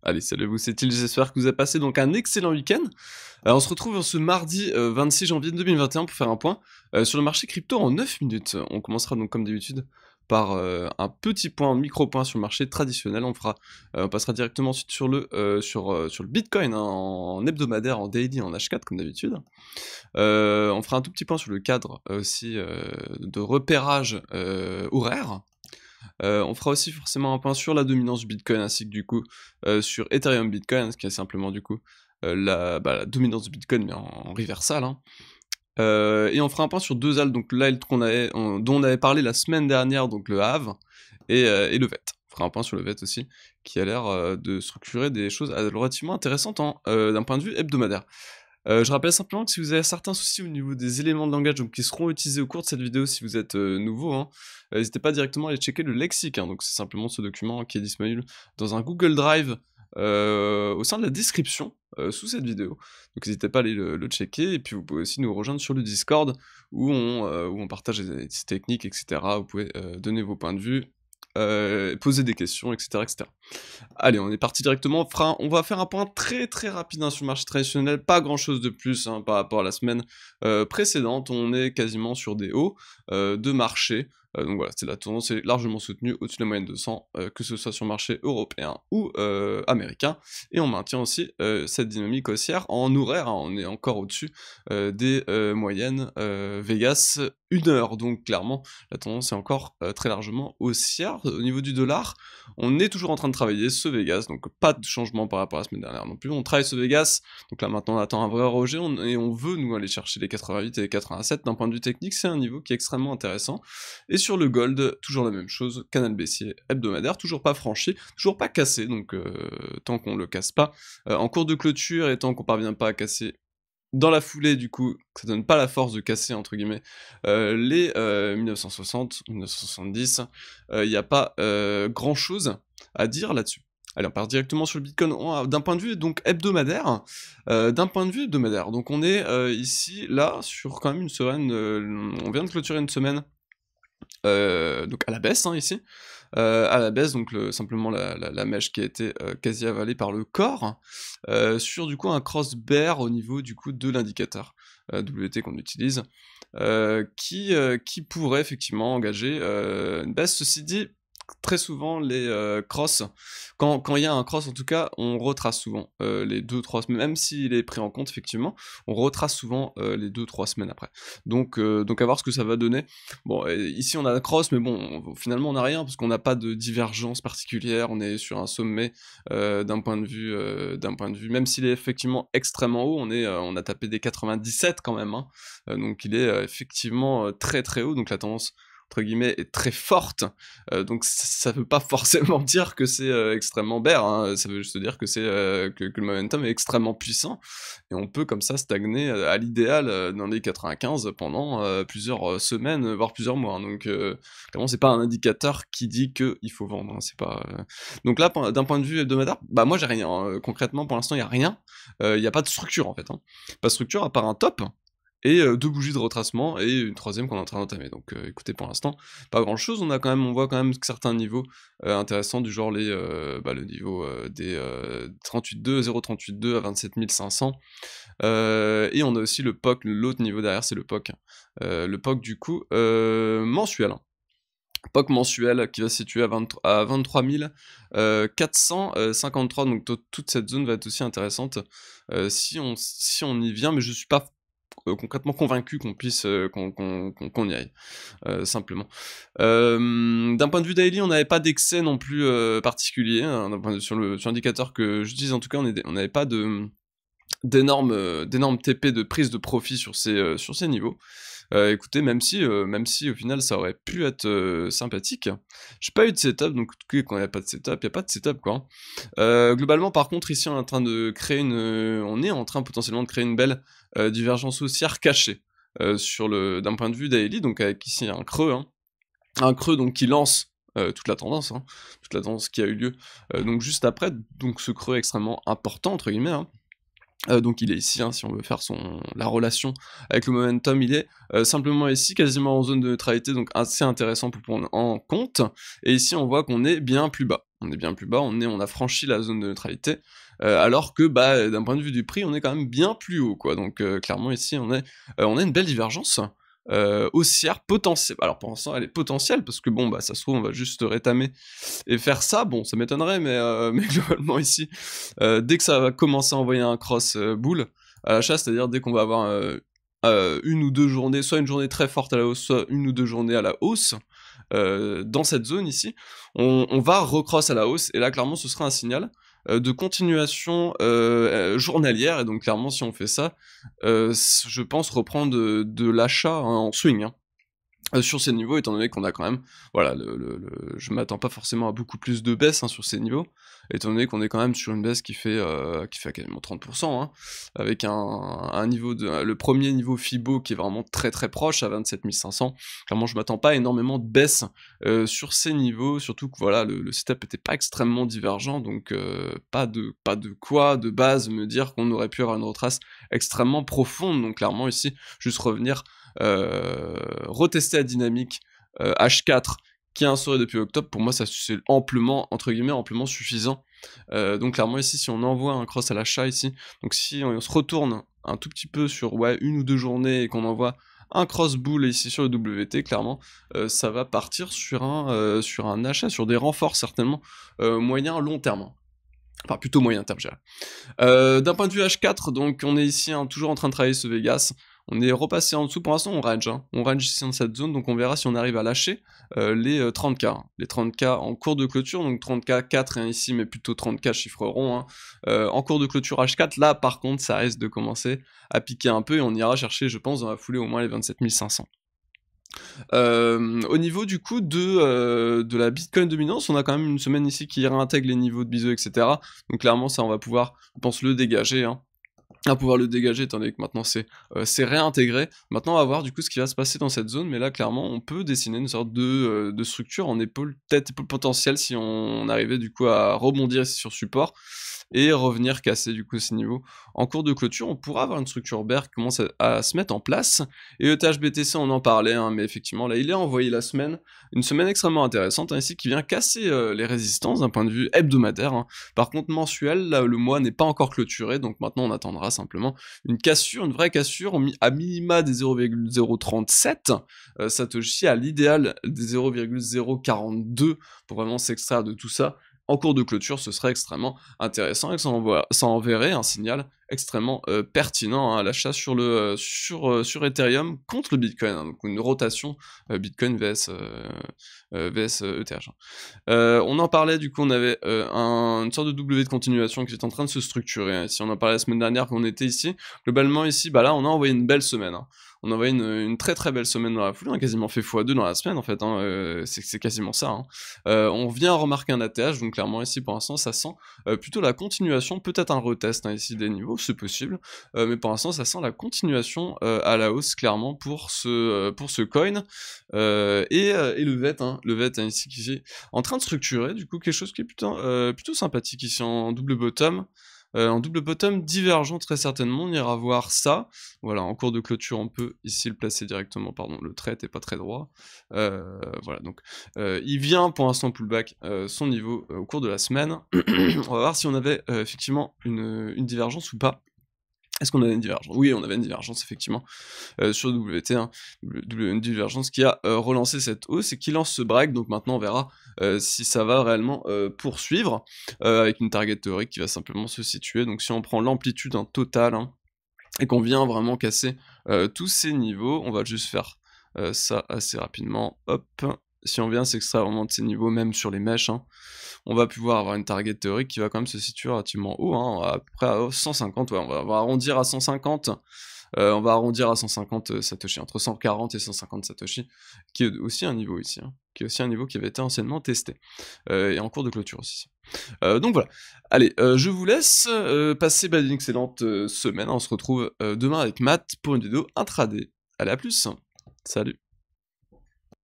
Allez, salut à vous, c'est Till, j'espère que vous avez passé donc un excellent week-end. On se retrouve ce mardi 26 janvier 2021 pour faire un point sur le marché crypto en 9 minutes. On commencera donc comme d'habitude par un petit point, un micro-point sur le marché traditionnel. On passera directement ensuite sur sur le Bitcoin hein, en hebdomadaire, en daily, en H4 comme d'habitude. On fera un tout petit point sur le cadre aussi de repérage horaire. On fera aussi forcément un point sur la dominance du Bitcoin ainsi que du coup sur Ethereum Bitcoin, ce qui est simplement du coup la dominance du Bitcoin mais en reversal. Hein. Et on fera un point sur deux alts, donc l'alt dont on avait parlé la semaine dernière, donc le Have et le VET. On fera un point sur le VET aussi, qui a l'air de structurer des choses relativement intéressantes d'un point de vue hebdomadaire. Je rappelle simplement que si vous avez certains soucis au niveau des éléments de langage donc, qui seront utilisés au cours de cette vidéo si vous êtes nouveau, hein, n'hésitez pas directement à aller checker le lexique. Hein, donc c'est simplement ce document qui est disponible dans un Google Drive au sein de la description sous cette vidéo. Donc n'hésitez pas à aller le checker. Et puis vous pouvez aussi nous rejoindre sur le Discord où on partage des techniques, etc. Vous pouvez donner vos points de vue. Poser des questions, etc., etc. Allez, on est parti directement. On va faire un point très très rapide hein, sur le marché traditionnel. Pas grand chose de plus hein, par rapport à la semaine précédente. On est quasiment sur des hauts de marché. Donc voilà, la tendance est largement soutenue au-dessus de la moyenne de 100, que ce soit sur le marché européen ou américain. Et on maintient aussi cette dynamique haussière en horaire. Hein, on est encore au-dessus des moyennes Vegas 1 heure. Donc clairement, la tendance est encore très largement haussière. Au niveau du dollar, on est toujours en train de travailler ce Vegas, donc pas de changement par rapport à la semaine dernière non plus. On travaille ce Vegas, donc là maintenant on attend un vrai rejet et on veut nous aller chercher les 88 et les 87. D'un point de vue technique, c'est un niveau qui est extrêmement intéressant. Et sur le gold, toujours la même chose, canal baissier hebdomadaire, toujours pas franchi, toujours pas cassé, donc tant qu'on le casse pas en cours de clôture et tant qu'on parvient pas à casser dans la foulée, du coup, ça donne pas la force de casser, entre guillemets, les 1960, 1970, il n'y a pas grand-chose à dire là-dessus. Allez, on part directement sur le Bitcoin d'un point de vue donc hebdomadaire. Donc on est ici, là, sur quand même une semaine, on vient de clôturer une semaine donc à la baisse hein, ici, à la baisse, donc simplement la mèche qui a été quasi avalée par le corps, sur du coup un cross bear au niveau du coup de l'indicateur WT qu'on utilise, qui pourrait effectivement engager une baisse. Ceci dit, très souvent les crosses, quand il y a un cross en tout cas, on retrace souvent les 2-3 semaines, même s'il est pris en compte effectivement, on retrace souvent les 2-3 semaines après. Donc à voir ce que ça va donner. Bon, ici on a un cross, mais bon, finalement on n'a rien, parce qu'on n'a pas de divergence particulière, on est sur un sommet d'un point de vue, même s'il est effectivement extrêmement haut, on a tapé des 97 quand même, hein, donc il est effectivement très très haut, donc la tendance entre guillemets est très forte, donc ça veut pas forcément dire que c'est extrêmement bear, hein, ça veut juste dire que que le momentum est extrêmement puissant, et on peut comme ça stagner à l'idéal dans les 95 pendant plusieurs semaines, voire plusieurs mois, hein, donc clairement c'est pas un indicateur qui dit qu'il faut vendre, hein, c'est pas... Donc là, d'un point de vue hebdomadaire, bah moi j'ai rien, hein, concrètement pour l'instant il y a rien, il y a pas de structure en fait, hein. Pas de structure à part un top, et 2 bougies de retracement, et une troisième qu'on est en train d'entamer. Donc écoutez, pour l'instant, pas grand chose, on voit quand même certains niveaux intéressants, du genre le niveau des 38.2, 0.38.2 à 27 500, et on a aussi le POC, l'autre niveau derrière c'est le POC. Le POC du coup mensuel. Hein. POC mensuel qui va se situer à 23 453, donc toute cette zone va être aussi intéressante si on y vient, mais je suis pas concrètement convaincu qu'on puisse qu'on y aille, simplement. D'un point de vue daily, on n'avait pas d'excès non plus particulier, hein, sur l'indicateur que j'utilise en tout cas, on n'avait pas d'énormes TP de prise de profit sur ces niveaux. Écoutez, même si au final ça aurait pu être sympathique, j'ai pas eu de setup, donc quand il n'y a pas de setup, il n'y a pas de setup quoi. Globalement par contre ici on est en train de créer potentiellement de créer une belle divergence haussière cachée d'un point de vue daily, donc avec ici un creux, hein. Un creux donc qui lance toute la tendance, hein, toute la tendance qui a eu lieu donc juste après, donc ce creux extrêmement important entre guillemets, hein. Donc il est ici, hein, si on veut faire la relation avec le momentum, il est simplement ici, quasiment en zone de neutralité, donc assez intéressant pour prendre en compte. Et ici, on voit qu'on est bien plus bas. On est bien plus bas, on a franchi la zone de neutralité, alors que bah, d'un point de vue du prix, on est quand même bien plus haut, quoi. Donc clairement ici, on a une belle divergence. Haussière potentielle. Alors pour l'instant, elle est potentielle parce que bon, bah ça se trouve, on va juste rétamer et faire ça. Bon, ça m'étonnerait, mais, mais globalement ici, dès que ça va commencer à envoyer un cross boule à l'achat, c'est-à-dire dès qu'on va avoir une ou deux journées, soit une journée très forte à la hausse, soit une ou deux journées à la hausse, dans cette zone ici, on va recross à la hausse, et là clairement ce sera un signal de continuation journalière, et donc clairement si on fait ça, je pense reprendre de l'achat, hein, en swing, hein. Sur ces niveaux, étant donné qu'on a quand même, voilà, je m'attends pas forcément à beaucoup plus de baisse, hein, sur ces niveaux, étant donné qu'on est quand même sur une baisse qui fait quasiment 30%, hein, avec un niveau le premier niveau Fibo qui est vraiment très très proche à 27 500. Clairement, je m'attends pas à énormément de baisse sur ces niveaux, surtout que voilà, le setup était pas extrêmement divergent, donc pas de quoi de base me dire qu'on aurait pu avoir une retrace extrêmement profonde. Donc clairement ici, juste revenir retester la dynamique H4 qui est instaurée depuis octobre, pour moi ça c'est amplement, entre guillemets, amplement suffisant. Donc clairement ici, si on envoie un cross à l'achat ici, donc si on se retourne un tout petit peu sur une ou deux journées et qu'on envoie un cross bull ici sur le WT, clairement ça va partir sur un achat, sur des renforts certainement moyen long terme, hein. Enfin plutôt moyen terme, je dirais. D'un point de vue H4, donc on est ici, hein, toujours en train de travailler ce Vegas. On est repassé en dessous, pour l'instant on range, hein. On range ici dans cette zone, donc on verra si on arrive à lâcher les 30K, hein. Les 30K en cours de clôture, donc 30K 4 hein, ici, mais plutôt 30K chiffre rond, hein. En cours de clôture H4, là par contre ça risque de commencer à piquer un peu, et on ira chercher, je pense, dans la foulée au moins les 27 500. Au niveau du coup de la Bitcoin dominance, on a quand même une semaine ici qui réintègre les niveaux de biseau, etc. Donc clairement ça on va pouvoir, je pense, le dégager, hein. On va pouvoir le dégager étant donné que maintenant c'est réintégré. Maintenant on va voir du coup ce qui va se passer dans cette zone, mais là clairement on peut dessiner une sorte de structure en épaule, tête, épaule potentielle, si on arrivait du coup à rebondir ici sur support et revenir casser du coup ces niveaux. En cours de clôture, on pourra avoir une structure bear qui commence à se mettre en place, et ETH BTC on en parlait, hein, mais effectivement là il est envoyé une semaine extrêmement intéressante, hein, ici, qui vient casser les résistances d'un point de vue hebdomadaire, hein. Par contre mensuel, là, le mois n'est pas encore clôturé, donc maintenant on attendra simplement une cassure, une vraie cassure, à minima des 0,037 Satoshi, à l'idéal des 0,042 pour vraiment s'extraire de tout ça. En cours de clôture, ce serait extrêmement intéressant, et ça enverrait un signal extrêmement pertinent, hein, à l'achat sur Ethereum contre le Bitcoin, hein, donc une rotation Bitcoin vs ETH, hein. On en parlait, du coup on avait une sorte de W de continuation qui est en train de se structurer, hein. Ici on en parlait la semaine dernière qu'on était ici. Globalement ici, bah là on a envoyé une belle semaine, hein. On a envoyé une très très belle semaine dans la foulée, on a quasiment fait x2 dans la semaine en fait, hein. C'est quasiment ça, hein. On vient remarquer un ATH, donc clairement ici pour l'instant ça sent plutôt la continuation, peut-être un retest, hein, ici des niveaux, c'est possible, mais pour l'instant ça sent la continuation à la hausse clairement pour ce coin, et le VET, hein, hein, ici qui est en train de structurer du coup quelque chose qui est plutôt sympathique ici en double bottom. En double bottom divergent très certainement, on ira voir ça. Voilà, en cours de clôture, on peut ici le placer directement, pardon, le trait est pas très droit. Voilà, donc il vient pour l'instant pullback son niveau au cours de la semaine. On va voir si on avait effectivement une divergence ou pas. Est-ce qu'on avait une divergence? Oui, on avait une divergence, effectivement, sur WT, hein, une divergence qui a relancé cette hausse et qui lance ce break, donc maintenant on verra si ça va réellement poursuivre, avec une target théorique qui va simplement se situer. Donc si on prend l'amplitude totale, hein, et qu'on vient vraiment casser tous ces niveaux, on va juste faire ça assez rapidement, hop. Si on vient s'extraire vraiment de ces niveaux, même sur les mèches, hein, on va pouvoir avoir une target théorique qui va quand même se situer relativement haut, hein, à peu près à 150, ouais, on va arrondir à 150, on va arrondir à 150 Satoshi, entre 140 et 150 Satoshi, qui est aussi un niveau ici, hein, qui est aussi un niveau qui avait été anciennement testé, et en cours de clôture aussi. Donc voilà, allez, je vous laisse passer une excellente semaine, on se retrouve demain avec Matt pour une vidéo intraday. Allez, à plus, salut.